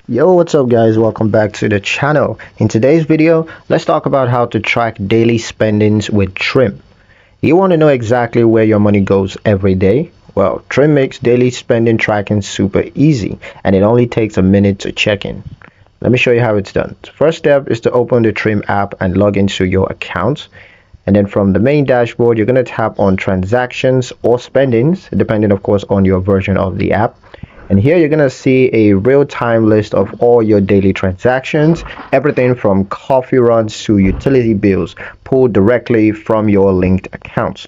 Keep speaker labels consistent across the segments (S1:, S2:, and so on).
S1: Yo, what's up guys? Welcome back to the channel. In today's video, let's talk about how to track daily spendings with Trim. You want to know exactly where your money goes every day? Well, Trim makes daily spending tracking super easy, and it only takes a minute to check in. Let me show you how it's done. First step is to open the Trim app and log into your account. And then from the main dashboard, you're going to tap on transactions or spendings, depending of course on your version of the app. And here you're going to see a real-time list of all your daily transactions, everything from coffee runs to utility bills pulled directly from your linked accounts.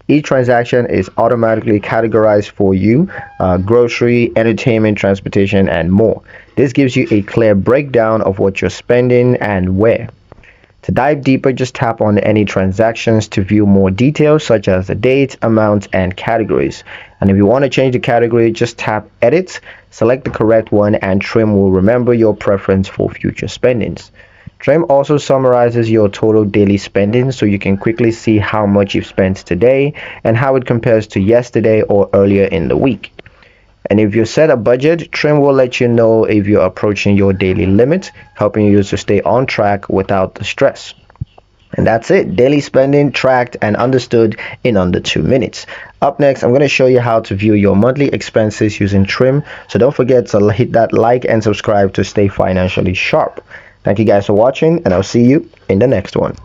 S1: Each transaction is automatically categorized for you, grocery, entertainment, transportation, and more. This gives you a clear breakdown of what you're spending and where. To dive deeper, just tap on any transactions to view more details such as the date, amount, and categories. And if you want to change the category, just tap Edit, select the correct one, and Trim will remember your preference for future spendings. Trim also summarizes your total daily spending so you can quickly see how much you've spent today and how it compares to yesterday or earlier in the week. And if you set a budget, Trim will let you know if you're approaching your daily limit, helping you to stay on track without the stress. And that's it, daily spending tracked and understood in under 2 minutes. Up next, I'm going to show you how to view your monthly expenses using Trim. So don't forget to hit that like and subscribe to stay financially sharp. Thank you guys for watching, and I'll see you in the next one.